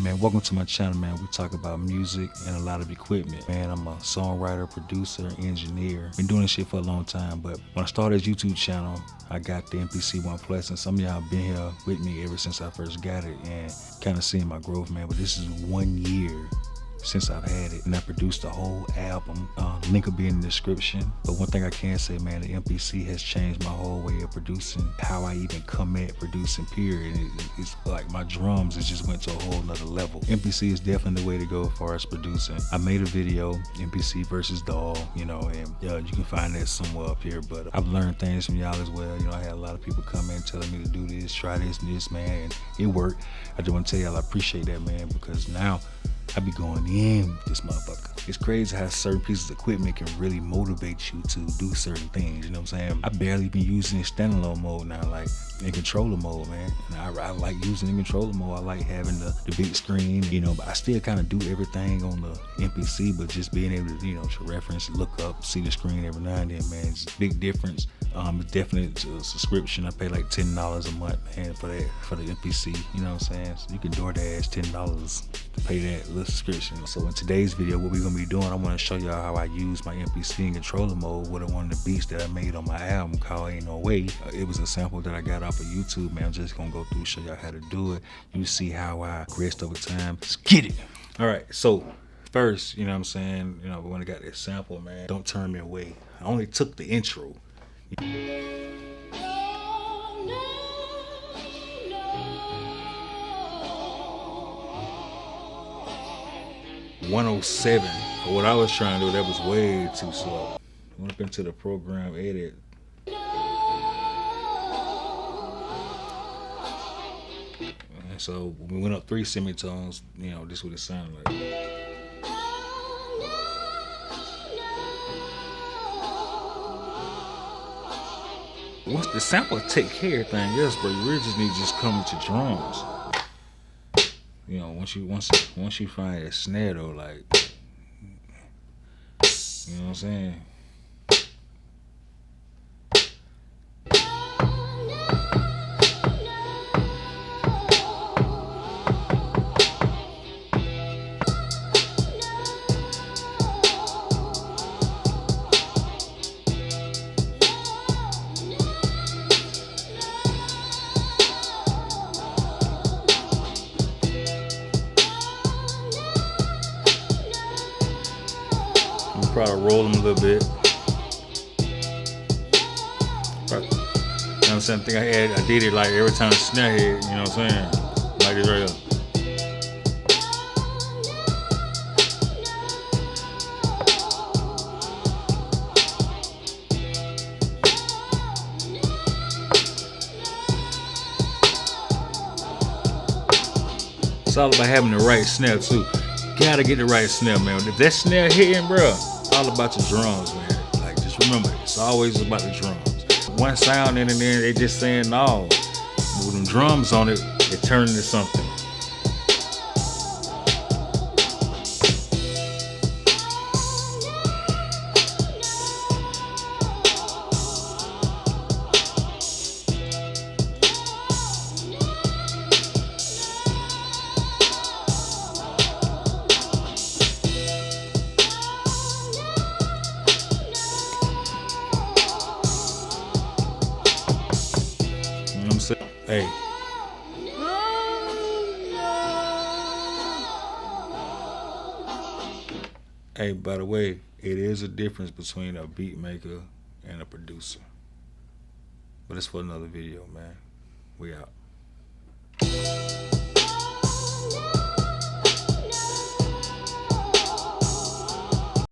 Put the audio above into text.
Man, welcome to my channel, man. We talk about music and a lot of equipment. Man, I'm a songwriter, producer, engineer. Been doing this shit for a long time, but when I started this YouTube channel, I got the MPC One Plus, and some of y'all been here with me ever since I first got it and kind of seeing my growth, man. But this is 1 year since I've had it, and I produced a whole album. Link will be in the description. But one thing I can say, man, the MPC has changed my whole way of producing, how I even come at producing, period. It's like my drums, it just went to a whole nother level. MPC is definitely the way to go as far as producing. I made a video, MPC versus DAW, you know, and you can find that somewhere up here. But I've learned things from y'all as well. You know, I had a lot of people come in telling me to do this, try this and this, man, and it worked. I just want to tell y'all I appreciate that, man, because now I be going in with this motherfucker. It's crazy how certain pieces of equipment can really motivate you to do certain things, you know what I'm saying? I barely been using it standalone mode now, like in controller mode, man. And I like using it in controller mode. I like having the big screen, you know, but I still kind of do everything on the MPC, but just being able to, you know, to reference, look up, see the screen every now and then, man, it's a big difference. It's definitely a subscription. I pay like $10 a month, man, for the MPC, you know what I'm saying? So you can DoorDash $10 to pay that little subscription. So in today's video, what we're gonna be doing, I wanna show y'all how I use my MPC in controller mode with one of the beats that I made on my album called Ain't No Way. It was a sample that I got off of YouTube, man. I'm just gonna go through, show y'all how to do it. You see how I progressed over time. Let's get it. All right, so first, you know what I'm saying, you know, when I got this sample, man, don't turn me away. I only took the intro. 107 for what I was trying to do. That was way too slow. Went up into the program edit. And so we went up 3 semitones. You know, this is what it sounded like. Once the sample take care of everything else, bro, you really just need to just come to drums. You know, once you find that snare though, like, you know what I'm saying? Probably roll them a little bit. Right. You know what I'm saying? I did it like every time the snare hit, you know what I'm saying? Like this right here. It's all about having the right snare too. Gotta get the right snare, man. If that snare hitting, bro, all about your drums, man. Like, just remember, it's always about the drums. One sound in and then they just saying no. But with them drums on it, it turns into something. Hey. Hey, by the way, it is a difference between a beat maker and a producer. But it's for another video, man. We out.